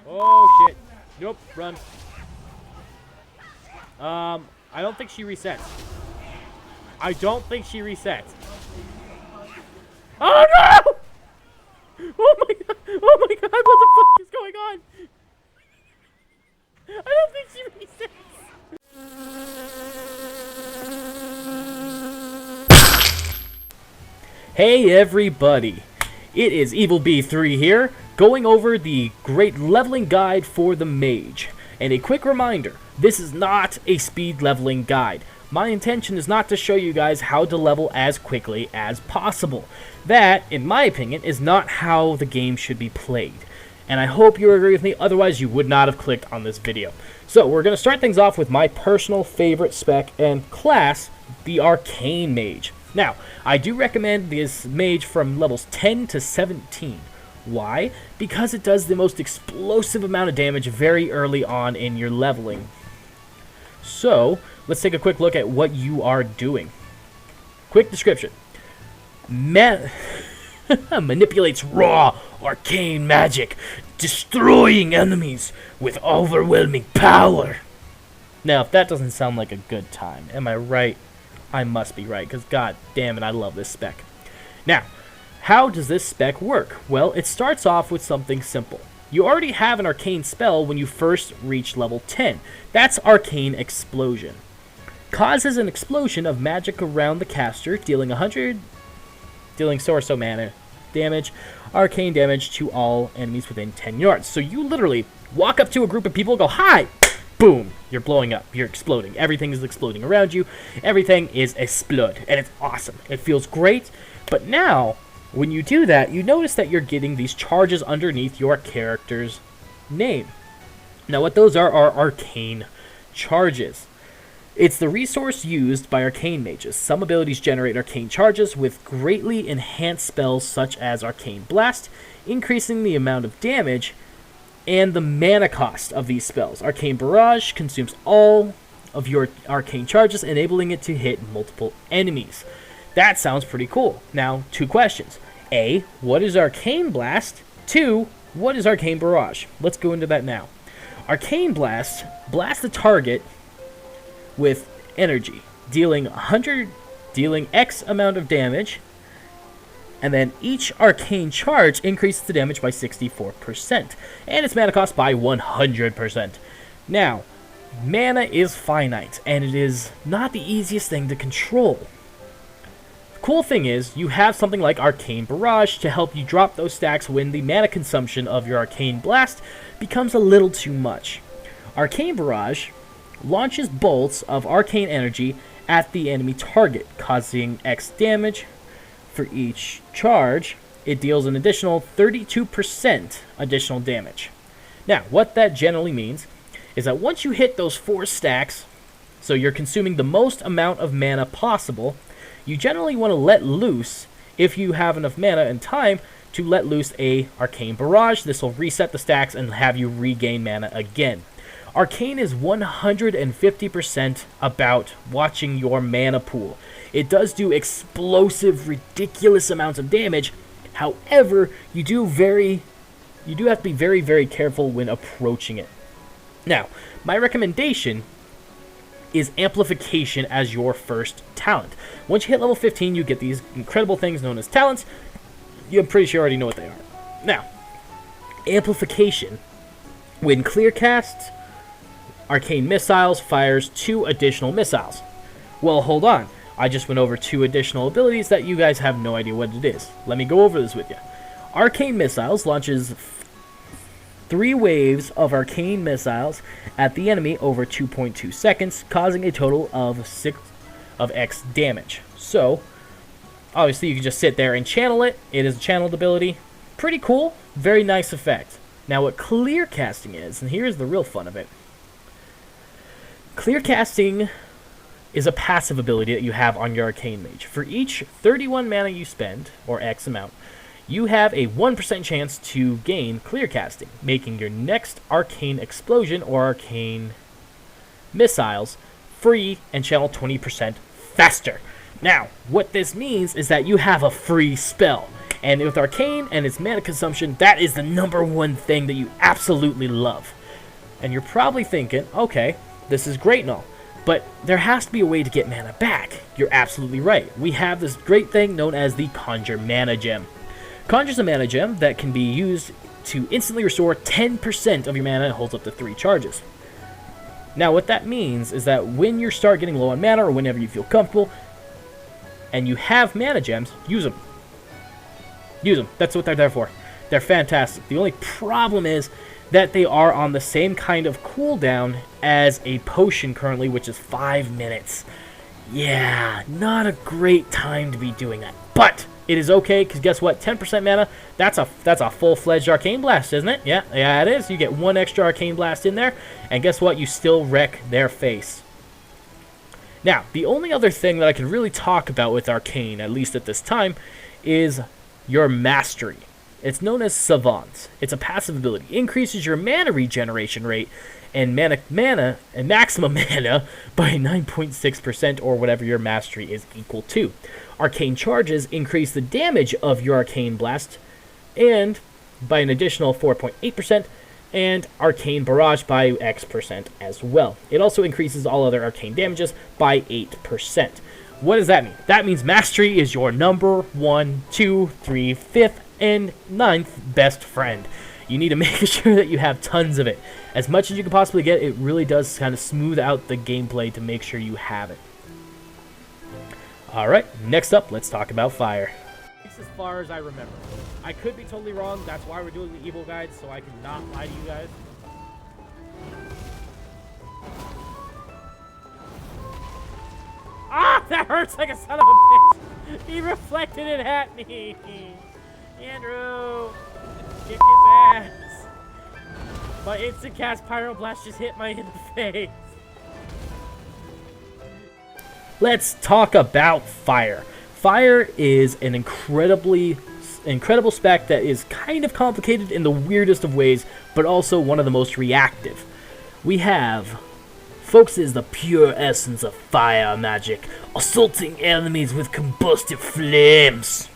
Oh, shit. Nope, run. I don't think she resets. I don't think she resets. Oh, no! Oh, my God. Oh, my God. What the fuck is going on? I don't think she resets. Hey everybody, it is EvilB3 here, going over the great leveling guide for the Mage. And a quick reminder, this is not a speed leveling guide. My intention is not to show you guys how to level as quickly as possible. That, in my opinion, is not how the game should be played. And I hope you agree with me, otherwise you would not have clicked on this video. So, we're going to start things off with my personal favorite spec and class, the Arcane Mage. Now, I do recommend this mage from levels 10 to 17. Why? Because it does the most explosive amount of damage very early on in your leveling. So, let's take a quick look at what you are doing. Quick description. Manipulates raw, arcane magic, destroying enemies with overwhelming power. Now, if that doesn't sound like a good time, am I right? I must be right, because god damn it, I love this spec. Now, how does this spec work? Well, it starts off with something simple. You already have an arcane spell when you first reach level 10. That's Arcane Explosion. Causes an explosion of magic around the caster, dealing so or so mana damage, arcane damage to all enemies within 10 yards. So you literally walk up to a group of people, go, hi! Boom! You're blowing up. You're exploding. Everything is exploding around you. Everything is explode. And it's awesome. It feels great. But now, when you do that, you notice that you're getting these charges underneath your character's name. Now, what those are arcane charges. It's the resource used by arcane mages. Some abilities generate arcane charges with greatly enhanced spells such as Arcane Blast, increasing the amount of damage and the mana cost of these spells. Arcane Barrage consumes all of your arcane charges, enabling it to hit multiple enemies. That sounds pretty cool. Now, two questions. A, what is Arcane Blast? 2, what is Arcane Barrage? Let's go into that now. Arcane Blast blasts the target with energy, dealing X amount of damage, and then each arcane charge increases the damage by 64%, and its mana cost by 100%. Now, mana is finite, and it is not the easiest thing to control. The cool thing is, you have something like Arcane Barrage to help you drop those stacks when the mana consumption of your Arcane Blast becomes a little too much. Arcane Barrage launches bolts of arcane energy at the enemy target, causing X damage. For each charge, it deals an additional 32% additional damage. Now, what that generally means is that once you hit those 4 stacks, so you're consuming the most amount of mana possible, you generally want to let loose, if you have enough mana and time, to let loose a Arcane Barrage. This will reset the stacks and have you regain mana again. Arcane is 150% about watching your mana pool. It does do explosive, ridiculous amounts of damage. However, you do have to be very, very careful when approaching it. Now, my recommendation is Amplification as your first talent. Once you hit level 15, you get these incredible things known as talents. I'm pretty sure you already know what they are. Now, Amplification, when clear casts, Arcane Missiles fires 2 additional missiles. Well, hold on. I just went over 2 additional abilities that you guys have no idea what it is. Let me go over this with you. Arcane Missiles launches 3 waves of arcane missiles at the enemy over 2.2 seconds, causing a total of 6 of X damage. So, obviously you can just sit there and channel it. It is a channeled ability. Pretty cool. Very nice effect. Now what clear casting is, and here's the real fun of it. Clear casting is a passive ability that you have on your Arcane Mage. For each 31 mana you spend, or X amount, you have a 1% chance to gain Clear Casting, making your next Arcane Explosion or Arcane Missiles free and channel 20% faster. Now, what this means is that you have a free spell, And with Arcane and its mana consumption, that is the #1 thing that you absolutely love. And you're probably thinking, okay, this is great and all, but there has to be a way to get mana back. You're absolutely right. We have this great thing known as the Conjure Mana Gem. Conjure's a mana gem that can be used to instantly restore 10% of your mana and holds up to 3 charges. Now what that means is that when you start getting low on mana or whenever you feel comfortable and you have mana gems, use them. Use them. That's what they're there for. They're fantastic. The only problem is that they are on the same kind of cooldown as a potion currently, which is 5 minutes. Yeah, not a great time to be doing that. But it is okay, because guess what? 10% mana, that's a full-fledged Arcane Blast, isn't it? Yeah, it is. You get 1 extra Arcane Blast in there, and guess what? You still wreck their face. Now, the only other thing that I can really talk about with Arcane, at least at this time, is your Mastery. It's known as Savant. It's a passive ability. Increases your mana regeneration rate and maximum mana by 9.6% or whatever your mastery is equal to. Arcane charges increase the damage of your Arcane Blast and by an additional 4.8%, and Arcane Barrage by X% as well. It also increases all other arcane damages by 8%. What does that mean? That means Mastery is your number 1, 2, 3, 5th, and 9th best friend. You need to make sure that you have tons of it. As much as you can possibly get, it really does kind of smooth out the gameplay to make sure you have it. Alright, next up, let's talk about fire. As far as I remember. I could be totally wrong, that's why we're doing the EvilGuide, so I can not lie to you guys. Ah, that hurts like a son of a bitch! He reflected it at me! Andrew! Kick his ass! My instant cast Pyroblast just hit my in the face. Let's talk about fire. Fire is an incredible spec that is kind of complicated in the weirdest of ways, but also one of the most reactive. We have focuses the pure essence of fire magic, assaulting enemies with combustive flames.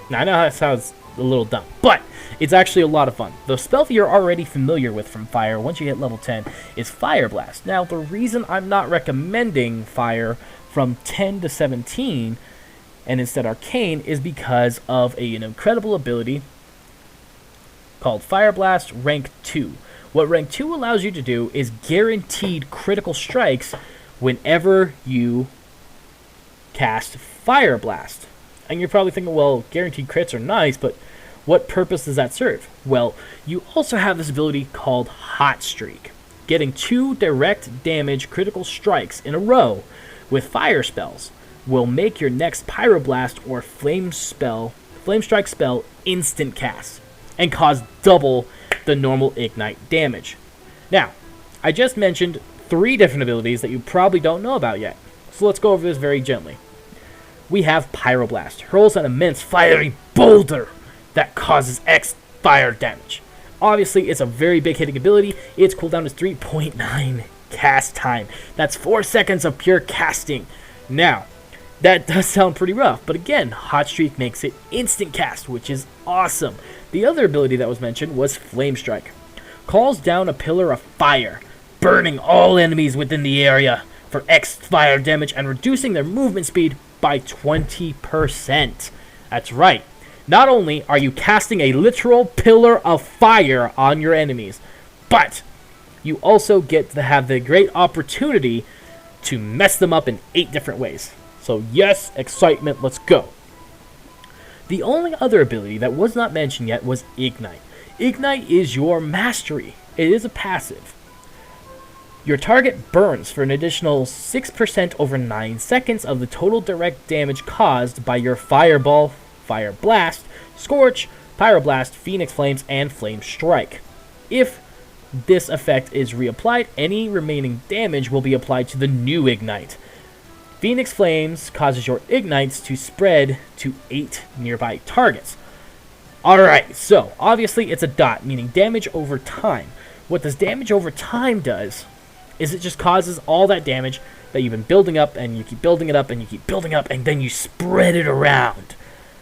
Now I know that sounds a little dumb, but it's actually a lot of fun. The spell that you're already familiar with from Fire, once you hit level 10, is Fire Blast. Now, the reason I'm not recommending Fire from 10 to 17, and instead Arcane, is because of an incredible ability called Fire Blast Rank 2. What Rank 2 allows you to do is guaranteed critical strikes whenever you cast Fire Blast. And you're probably thinking, well, guaranteed crits are nice, but what purpose does that serve? Well, you also have this ability called Hot Streak. Getting 2 direct damage critical strikes in a row with fire spells will make your next Pyroblast or Flame Strike spell instant cast and cause double the normal Ignite damage. Now, I just mentioned 3 different abilities that you probably don't know about yet, so let's go over this very gently. We have Pyroblast. Hurls an immense fiery boulder that causes X fire damage. Obviously, it's a very big hitting ability. Its cooldown is 3.9 cast time. That's 4 seconds of pure casting. Now, that does sound pretty rough, but again, Hot Streak makes it instant cast, which is awesome. The other ability that was mentioned was Flame Strike. Calls down a pillar of fire, burning all enemies within the area for X fire damage and reducing their movement speed by 20%. That's right. Not only are you casting a literal pillar of fire on your enemies, but you also get to have the great opportunity to mess them up in 8 different ways. So yes, excitement, let's go. The only other ability that was not mentioned yet was Ignite. Ignite is your mastery. It is a passive. Your target burns for an additional 6% over 9 seconds of the total direct damage caused by your Fireball, Fire Blast, Scorch, Pyroblast, Phoenix Flames, and Flame Strike. If this effect is reapplied, any remaining damage will be applied to the new Ignite. Phoenix Flames causes your Ignites to spread to 8 nearby targets. Alright, so obviously it's a dot, meaning damage over time. What this damage over time does is it just causes all that damage that you've been building up, and you keep building it up, and you keep building up, and then you spread it around.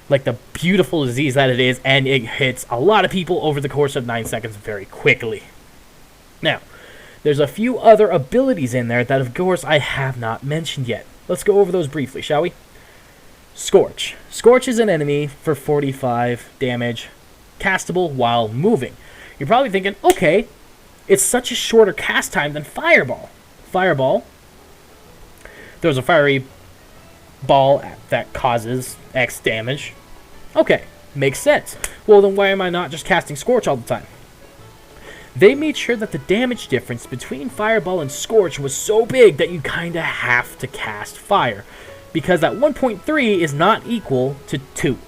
like the beautiful disease that it is, and it hits a lot of people over the course of 9 seconds very quickly. Now, there's a few other abilities in there that, of course, I have not mentioned yet. Let's go over those briefly, shall we? Scorch. Scorch is an enemy for 45 damage, castable while moving. You're probably thinking, okay, it's such a shorter cast time than Fireball. Fireball, there's a fiery ball that causes X damage. Okay, makes sense. Well, then why am I not just casting Scorch all the time? They made sure that the damage difference between Fireball and Scorch was so big that you kind of have to cast Fire, because that 1.3 is not equal to 2,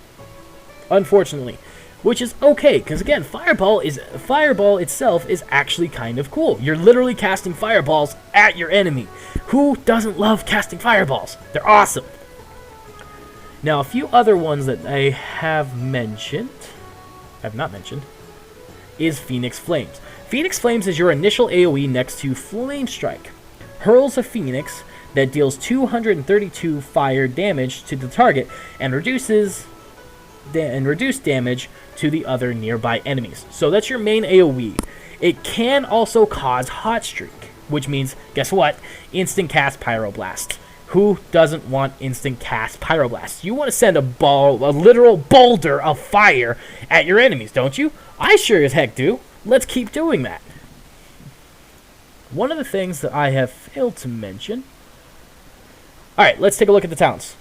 unfortunately. Which is okay, because again, Fireball itself is actually kind of cool. You're literally casting fireballs at your enemy. Who doesn't love casting fireballs? They're awesome. Now, a few other ones that I have not mentioned, is Phoenix Flames. Phoenix Flames is your initial AoE next to Flame Strike. Hurls a Phoenix that deals 232 fire damage to the target and reduce damage to the other nearby enemies. So that's your main AoE. It can also cause Hot Streak, which means, guess what? Instant cast Pyroblast. Who doesn't want instant cast Pyroblast? You want to send a literal boulder of fire at your enemies, don't you? I sure as heck do. Let's keep doing that. One of the things that I have failed to mention... Alright, let's take a look at the talents.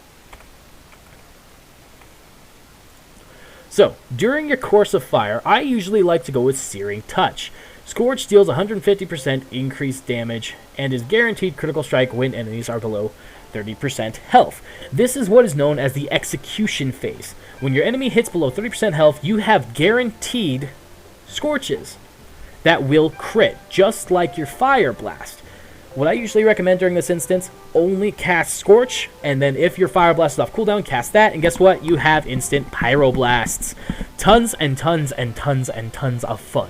So, during your course of fire, I usually like to go with Searing Touch. Scorch deals 150% increased damage and is guaranteed critical strike when enemies are below 30% health. This is what is known as the execution phase. When your enemy hits below 30% health, you have guaranteed Scorches that will crit, just like your Fire Blast. What I usually recommend during this instance, only cast Scorch, and then if your Fire Blast is off cooldown, cast that, and guess what? You have instant Pyroblasts. Tons and tons and tons and tons of fun.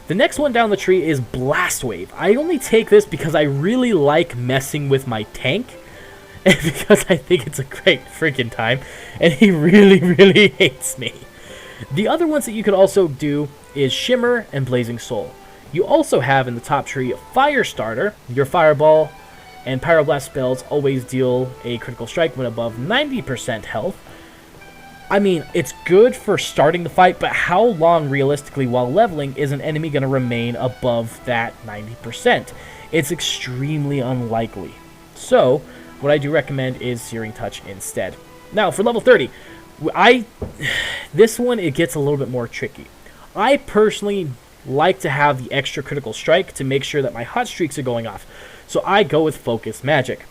The next one down the tree is Blast Wave. I only take this because I really like messing with my tank, and because I think it's a great freaking time, and he really, really hates me. The other ones that you could also do is Shimmer and Blazing Soul. You also have in the top tree Firestarter. Your Fireball and Pyroblast spells always deal a critical strike when above 90% health. I mean, it's good for starting the fight, but how long realistically while leveling is an enemy going to remain above that 90%? It's extremely unlikely. So, what I do recommend is Searing Touch instead. Now, for level 30, this one, it gets a little bit more tricky. I personally like to have the extra critical strike to make sure that my hot streaks are going off. So I go with Focus Magic.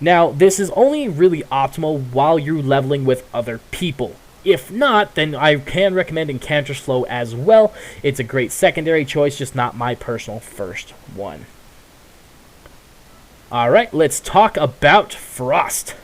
Now, this is only really optimal while you're leveling with other people. If not, then I can recommend Incanter's Flow as well. It's a great secondary choice, just not my personal first one. Alright, let's talk about Frost.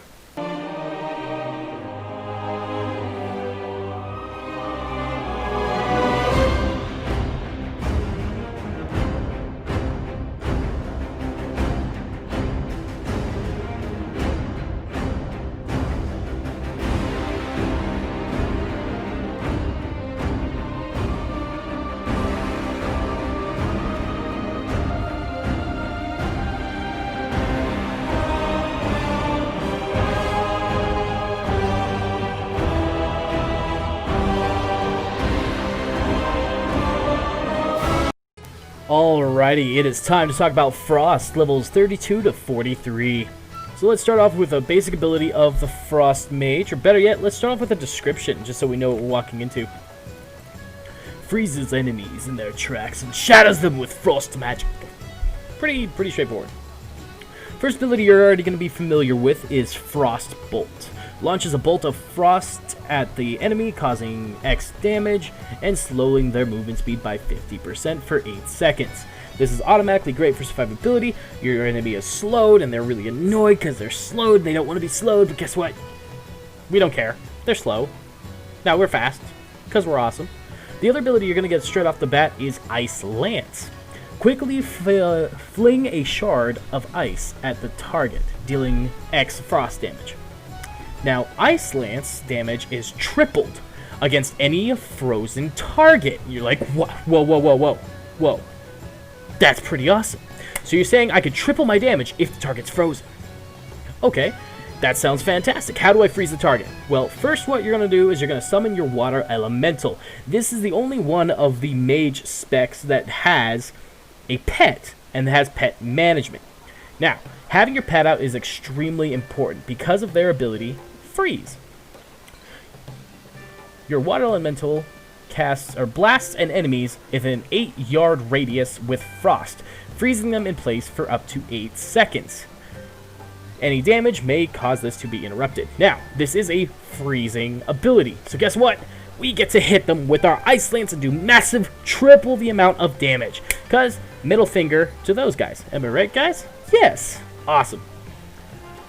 Alrighty, it is time to talk about Frost, levels 32 to 43. So let's start off with a basic ability of the Frost Mage, or better yet, let's start off with a description, just so we know what we're walking into. Freezes enemies in their tracks and shatters them with Frost Magic. Pretty straightforward. First ability you're already going to be familiar with is Frost Bolt. Launches a bolt of frost at the enemy, causing X damage and slowing their movement speed by 50% for 8 seconds. This is automatically great for survivability. Your enemy is slowed and they're really annoyed because they're slowed. They don't want to be slowed, but guess what? We don't care. They're slow. Now we're fast because we're awesome. The other ability you're going to get straight off the bat is Ice Lance. Quickly fling a shard of ice at the target, dealing X frost damage. Now, Ice Lance damage is tripled against any frozen target. You're like, what? Whoa, whoa, whoa, whoa, whoa. That's pretty awesome. So you're saying I could triple my damage if the target's frozen. Okay, that sounds fantastic. How do I freeze the target? Well, first what you're going to do is you're going to summon your Water Elemental. This is the only one of the Mage specs that has a pet and has pet management. Now, having your pet out is extremely important because of their ability, Freeze. Your Water Elemental casts or blasts an enemies within an 8-yard radius with frost, freezing them in place for up to 8 seconds. Any damage may cause this to be interrupted. Now, this is a freezing ability, so guess what? We get to hit them with our Ice Lance and do massive, triple the amount of damage. Because, middle finger to those guys. Am I right, guys? Yes. Awesome.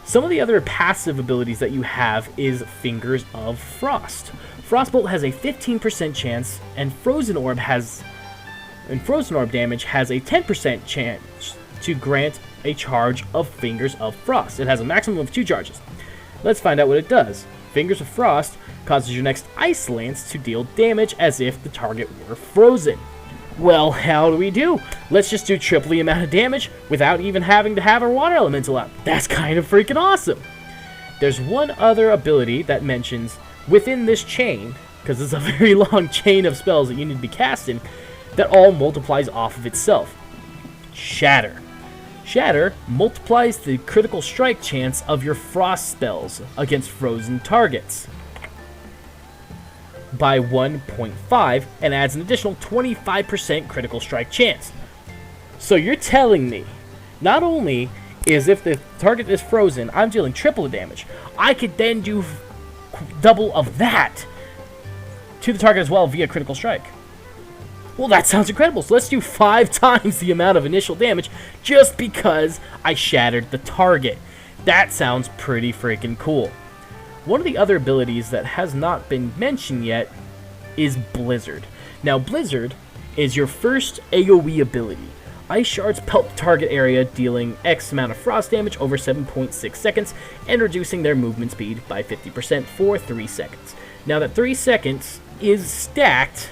Some of the other passive abilities that you have is Fingers of Frost. Frostbolt has a 15% chance, and Frozen Orb damage has a 10% chance to grant a charge of Fingers of Frost. It has a maximum of 2 charges. Let's find out what it does. Fingers of Frost causes your next Ice Lance to deal damage as if the target were frozen. Well, how do we do? Let's just do triple the amount of damage without even having to have our Water Elemental out. That's kind of freaking awesome. There's one other ability that mentions within this chain, because it's a very long chain of spells that you need to be casting, that all multiplies off of itself. Shatter. Shatter multiplies the critical strike chance of your frost spells against frozen targets by 1.5 and adds an additional 25% critical strike chance. So you're telling me, not only is if the target is frozen, I'm dealing triple the damage, I could then do double of that to the target as well via critical strike. Well, that sounds incredible. So let's do 5 times the amount of initial damage just because I shattered the target. That sounds pretty freaking cool. One of the other abilities that has not been mentioned yet is Blizzard. Now, Blizzard is your first AoE ability. Ice shards pelt the target area, dealing X amount of frost damage over 7.6 seconds and reducing their movement speed by 50% for 3 seconds. Now, that 3 seconds is stacked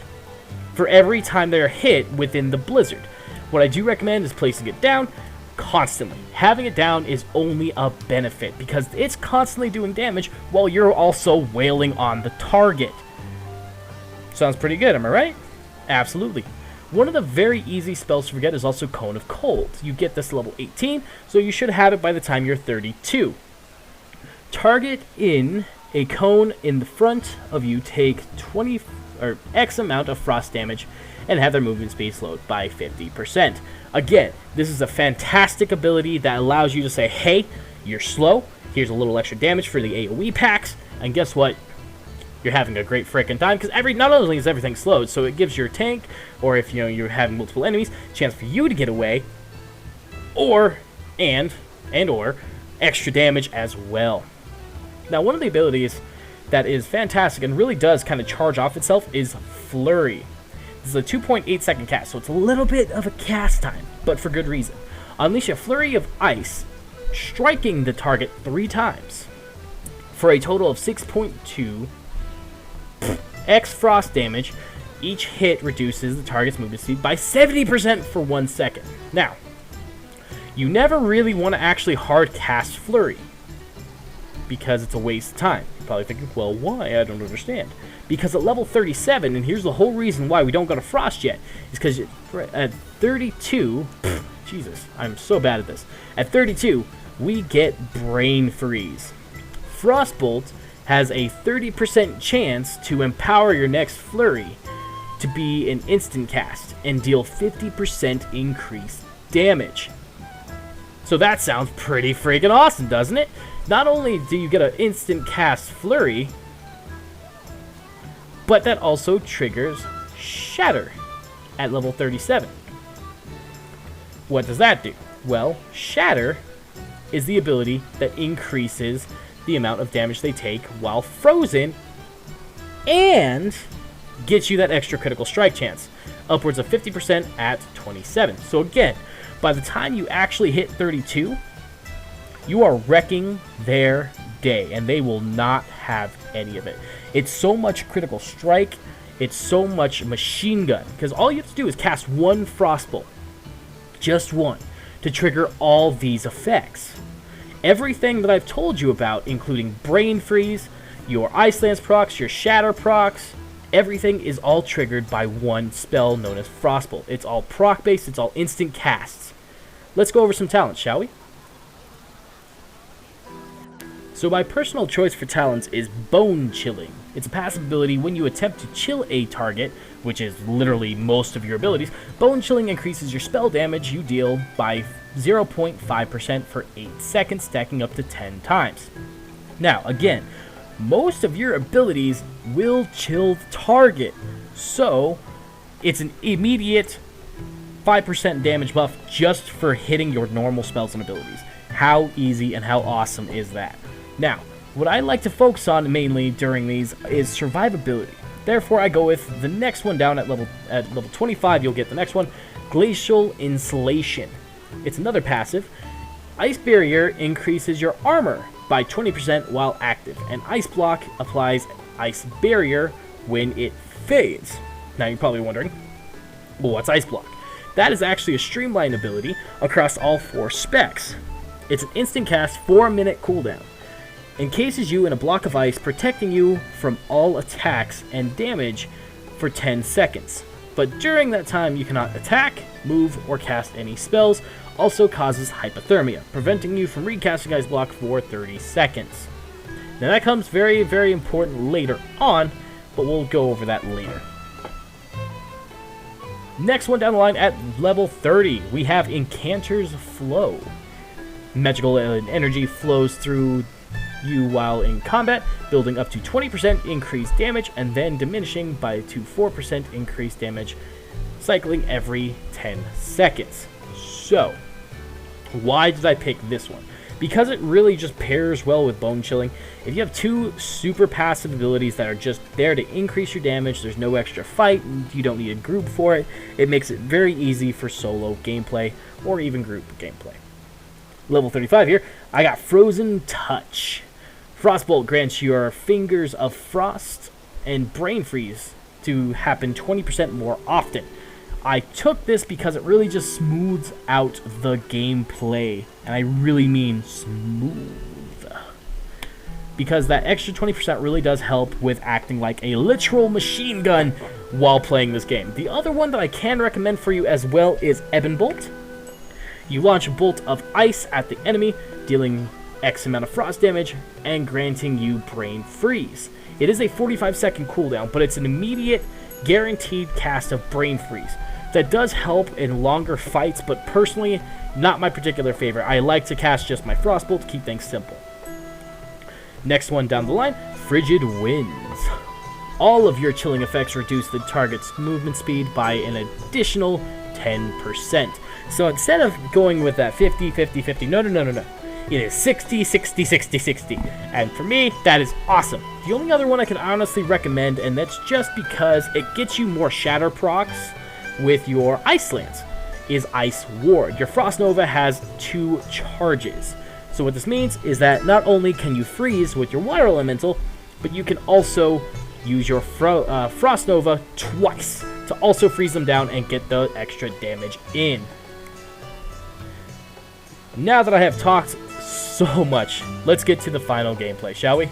for every time they're hit within the blizzard. What I do recommend is placing it down constantly. Having it down is only a benefit because it's constantly doing damage while you're also wailing on the target. Sounds pretty good, am I right? Absolutely. One of the very easy spells to forget is also Cone of Cold. You get this level 18, so you should have it by the time you're 32. Target in a cone in the front of you take 20 or X amount of frost damage and have their movement speed slowed by 50%. Again, this is a fantastic ability that allows you to say, hey, you're slow, here's a little extra damage for the AoE packs, and guess what? You're having a great freaking time, because not only is everything slowed, so it gives your tank, or if you're having multiple enemies, chance for you to get away, or extra damage as well. Now, one of the abilities that is fantastic and really does kind of charge off itself is Flurry. This is a 2.8 second cast, so it's a little bit of a cast time, but for good reason. Unleash a Flurry of Ice, striking the target 3 times for a total of 6.2 X frost damage. Each hit reduces the target's movement speed by 70% for 1 second. Now, you never really want to actually hard cast Flurry because it's a waste of time. You're probably thinking, well, why? I don't understand. Because at level 37, and here's the whole reason why we don't go to Frost yet, is because at 32, Jesus, I'm so bad at this. At 32, we get Brain Freeze. Frostbolt has a 30% chance to empower your next Flurry to be an instant cast and deal 50% increased damage. So that sounds pretty freaking awesome, doesn't it? Not only do you get an instant cast Flurry, but that also triggers Shatter at level 37. What does that do? Well, Shatter is the ability that increases the amount of damage they take while frozen and gets you that extra critical strike chance, upwards of 50% at 27. So again, by the time you actually hit 32, you are wrecking their day, and they will not have any of it. It's so much critical strike, it's so much machine gun, because all you have to do is cast one Frostbolt, just one, to trigger all these effects. Everything that I've told you about, including Brain Freeze, your Ice Lance procs, your Shatter procs, everything is all triggered by one spell known as Frostbolt. It's all proc based, it's all instant casts. Let's go over some talents, shall we? So my personal choice for talents is Bone Chilling. It's a passive ability when you attempt to chill a target, which is literally most of your abilities. Bone Chilling increases your spell damage you deal by 0.5% for 8 seconds, stacking up to 10 times. Now, again, most of your abilities will chill the target, so it's an immediate 5% damage buff just for hitting your normal spells and abilities. How easy and how awesome is that? Now, what I like to focus on mainly during these is survivability. Therefore, I go with the next one down at level 25. You'll get the next one, Glacial Insulation. It's another passive. Ice Barrier increases your armor by 20% while active, and Ice Block applies Ice Barrier when it fades. Now you're probably wondering, well, what's Ice Block? That is actually a streamline ability across all 4 specs. It's an instant cast 4-minute cooldown. Encases you in a block of ice, protecting you from all attacks and damage for 10 seconds. But during that time, you cannot attack, move, or cast any spells. Also causes hypothermia, preventing you from recasting Ice Block for 30 seconds. Now that comes very, very important later on, but we'll go over that later. Next one down the line at level 30, we have Incanter's Flow. Magical energy flows through you while in combat, building up to 20% increased damage and then diminishing by to 4% increased damage, cycling every 10 seconds. So, why did I pick this one? Because it really just pairs well with Bone Chilling. If you have 2 super passive abilities that are just there to increase your damage, there's no extra fight, you don't need a group for it, it makes it very easy for solo gameplay or even group gameplay. Level 35 here, I got Frozen Touch. Frostbolt grants your Fingers of Frost and Brain Freeze to happen 20% more often. I took this because it really just smooths out the gameplay, and I really mean smooth. Because that extra 20% really does help with acting like a literal machine gun while playing this game. The other one that I can recommend for you as well is Ebon Bolt. You launch a bolt of ice at the enemy, dealing X amount of frost damage, and granting you Brain Freeze. It is a 45-second cooldown, but it's an immediate, guaranteed cast of Brain Freeze. That does help in longer fights, but personally, not my particular favorite. I like to cast just my Frostbolt to keep things simple. Next one down the line, Frigid Winds. All of your chilling effects reduce the target's movement speed by an additional 10%. So instead of going with that 50, 50, 50, no. It is 60, 60, 60, 60. And for me, that is awesome. The only other one I can honestly recommend, and that's just because it gets you more Shatter procs with your Ice Lance, is Ice Ward. Your Frost Nova has 2 charges. So what this means is that not only can you freeze with your Water Elemental, but you can also use your Frost Nova twice to also freeze them down and get the extra damage in. Now that I have talked so much, let's get to the final gameplay, shall we?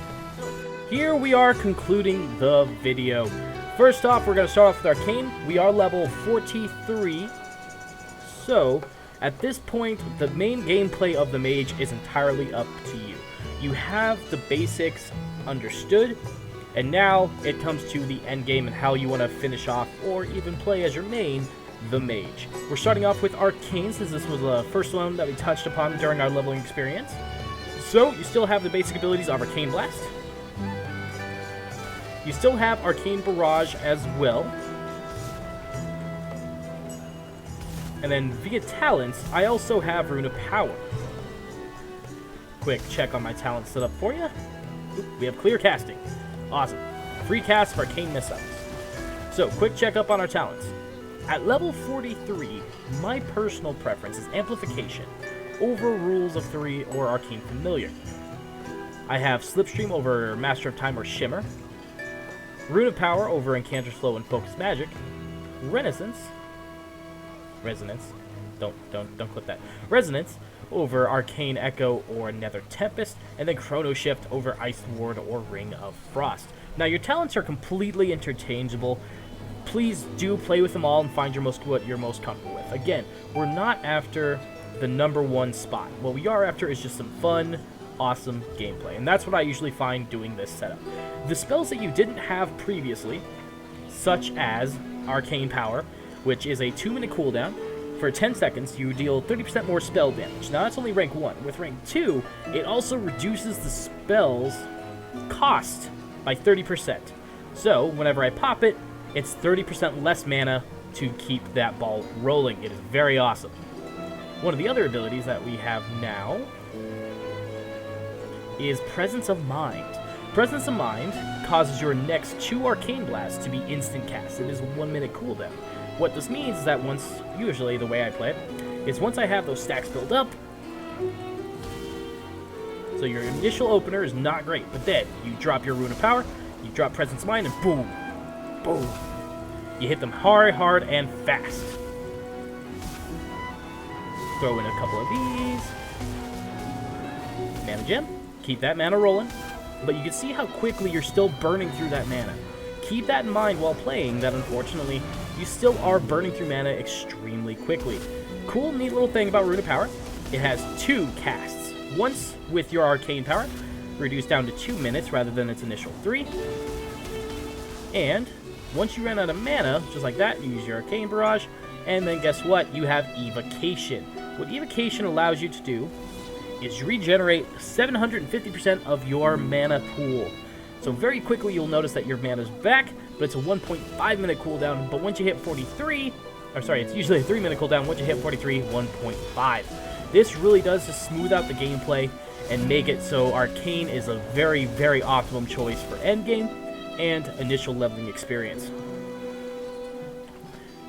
Here we are concluding the video. First off, we're going to start off with Arcane. We are level 43. So, at this point, the main gameplay of the Mage is entirely up to you. You have the basics understood, and now it comes to the end game and how you want to finish off or even play as your main, the Mage. We're starting off with Arcane, since this was the first one that we touched upon during our leveling experience. So, you still have the basic abilities of Arcane Blast. You still have Arcane Barrage as well. And then via talents, I also have Rune of Power. Quick check on my talent setup for you. Oop, we have Clear Casting. Awesome. Free cast of Arcane Missiles. So, quick check up on our talents. At level 43, my personal preference is Amplification over Rules of 3 or Arcane Familiar. I have Slipstream over Master of Time or Shimmer. Rune of Power over Incanter Slow and Focus Magic. Resonance. Don't clip that. Resonance over Arcane Echo or Nether Tempest, and then Chrono Shift over Ice Ward or Ring of Frost. Now your talents are completely interchangeable. Please do play with them all and find what you're most comfortable with. Again, we're not after the #1 spot. What we are after is just some fun, awesome gameplay, and that's what I usually find doing this setup. The spells that you didn't have previously, such as Arcane Power, which is a 2-minute cooldown. For 10 seconds, you deal 30% more spell damage. Now, that's only rank 1. With rank 2, it also reduces the spell's cost by 30%. So, whenever I pop it, it's 30% less mana to keep that ball rolling. It is very awesome. One of the other abilities that we have now is Presence of Mind. Presence of Mind causes your next 2 Arcane Blasts to be instant cast. It is a 1-minute cooldown. What this means is that usually the way I play it, is once I have those stacks built up, so your initial opener is not great, but then you drop your Rune of Power, you drop Presence of Mind, and boom, boom. You hit them hard, and fast. Throw in a couple of these. Mana Gem. Keep that mana rolling. But you can see how quickly you're still burning through that mana. Keep that in mind while playing, that unfortunately, you still are burning through mana extremely quickly. Cool, neat little thing about Rune of Power. It has 2 casts. Once with your Arcane Power, reduced down to 2 minutes rather than its initial 3. And once you run out of mana, just like that, you use your Arcane Barrage, and then guess what? You have Evocation. What Evocation allows you to do is regenerate 750% of your mana pool. So very quickly you'll notice that your mana's back, but it's a 1.5-minute cooldown. But once you hit 43, it's usually a 3-minute cooldown. Once you hit 43, 1.5. This really does just smooth out the gameplay and make it so Arcane is a very, very optimum choice for endgame and initial leveling experience.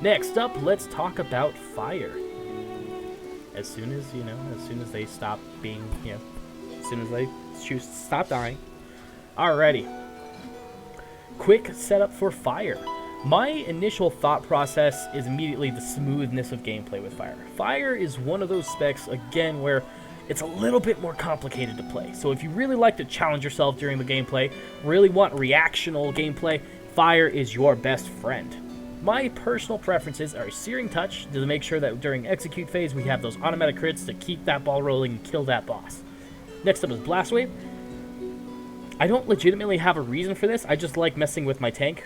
Next up, let's talk about Fire. As soon as they stop being, as soon as they choose to stop dying. Alrighty. Quick setup for Fire. My initial thought process is immediately the smoothness of gameplay with Fire. Fire is one of those specs, again, where it's a little bit more complicated to play. So if you really like to challenge yourself during the gameplay, really want reactional gameplay, Fire is your best friend. My personal preferences are Searing Touch to make sure that during execute phase we have those automatic crits to keep that ball rolling and kill that boss. Next up is Blast Wave. I don't legitimately have a reason for this, I just like messing with my tank.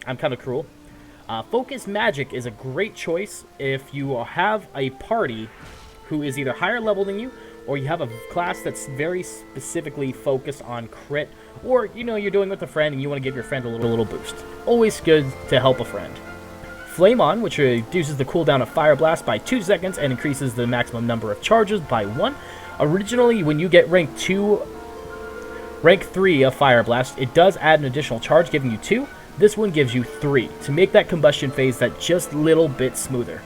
I'm kind of cruel. Focus Magic is a great choice if you have a party who is either higher level than you, or you have a class that's very specifically focused on crit, or you're doing with a friend and you want to give your friend a little boost. Always good to help a friend. Flame On, which reduces the cooldown of Fire Blast by 2 seconds and increases the maximum number of charges by 1. Originally, when you get rank 3 of Fire Blast, it does add an additional charge, giving you 2. This one gives you 3 to make that combustion phase that just little bit smoother.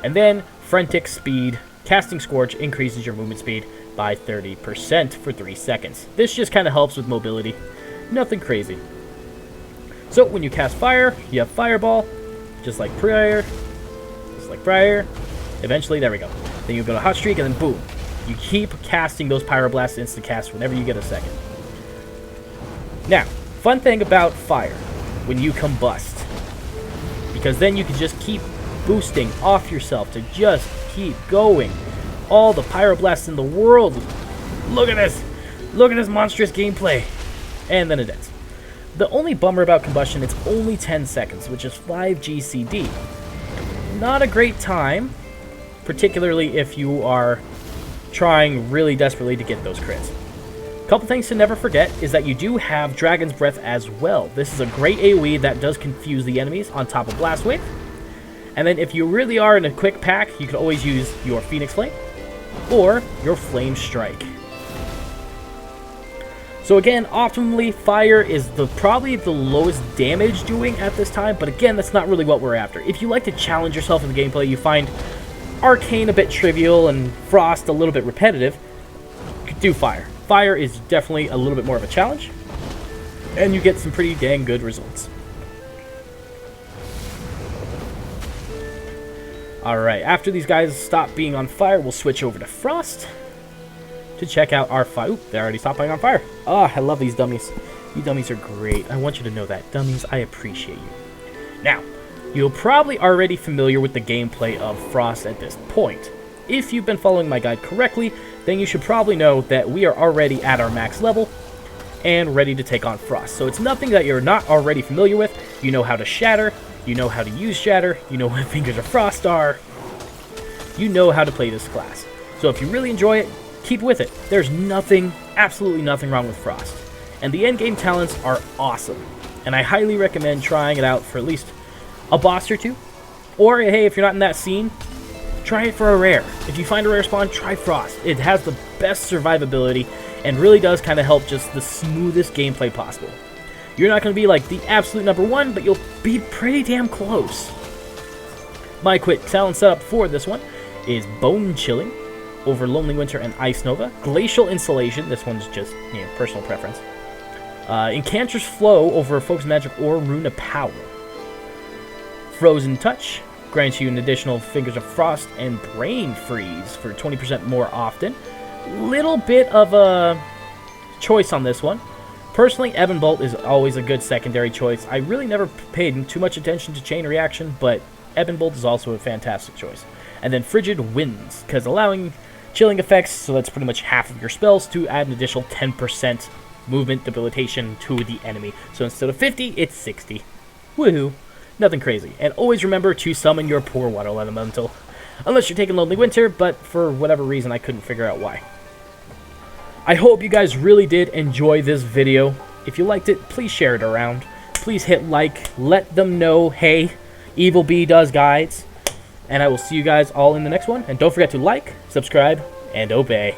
And then Frantic Speed. Casting Scorch increases your movement speed by 30% for 3 seconds. This just kind of helps with mobility. Nothing crazy. So when you cast Fire, you have Fireball, just like prior. Eventually, there we go. Then you go to Hot Streak, and then boom. You keep casting those Pyroblasts instant cast whenever you get a second. Now, fun thing about Fire, when you combust. Because then you can just keep boosting off yourself to just keep going. All the Pyroblasts in the world. Look at this. Look at this monstrous gameplay. And then it ends. The only bummer about combustion, it's only 10 seconds, which is 5 GCD. Not a great time, particularly if you are trying really desperately to get those crits. A couple things to never forget is that you do have Dragon's Breath as well. This is a great AoE that does confuse the enemies on top of Blast Wave. And then if you really are in a quick pack, you can always use your Phoenix Flame or your Flame Strike. So again, optimally, Fire is probably the lowest damage doing at this time, but again, that's not really what we're after. If you like to challenge yourself in the gameplay, you find Arcane a bit trivial and Frost a little bit repetitive, do fire. Fire is definitely a little bit more of a challenge, and you get some pretty dang good results. Alright, after these guys stop being on fire, we'll switch over to Frost to check out our fire. Oop, they already stopped being on fire. Oh, I love these dummies. You dummies are great. I want you to know that. Dummies, I appreciate you. Now, you're probably already familiar with the gameplay of Frost at this point. If you've been following my guide correctly, then you should probably know that we are already at our max level and ready to take on Frost. So it's nothing that you're not already familiar with. You know how to shatter, you know how to use shatter, you know what Fingers of Frost are, you know how to play this class. So if you really enjoy it, keep with it. There's nothing, absolutely nothing wrong with Frost. And the endgame talents are awesome. And I highly recommend trying it out for at least a boss or two. Or, hey, if you're not in that scene, try it for a rare. If you find a rare spawn, try Frost. It has the best survivability and really does kind of help just the smoothest gameplay possible. You're not going to be like the absolute #1, but you'll be pretty damn close. My quick talent setup for this one is Bone Chilling over Lonely Winter and Ice Nova. Glacial Insulation, this one's just, you know, personal preference. Incanter's Flow over Focus Magic or Rune of Power. Frozen Touch grants you an additional Fingers of Frost and Brain Freeze for 20% more often. Little bit of a choice on this one. Personally, Ebon Bolt is always a good secondary choice. I really never paid too much attention to Chain Reaction, but Ebon Bolt is also a fantastic choice. And then Frigid Winds, because allowing chilling effects, so that's pretty much half of your spells, to add an additional 10% movement debilitation to the enemy. So instead of 50, it's 60. Woohoo! Nothing crazy. And always remember to summon your poor Water Elemental. Unless you're taking Lonely Winter, but for whatever reason I couldn't figure out why. I hope you guys really did enjoy this video. If you liked it, please share it around. Please hit like. Let them know, hey, Evil Bee does guides. And I will see you guys all in the next one. And don't forget to like, subscribe, and obey.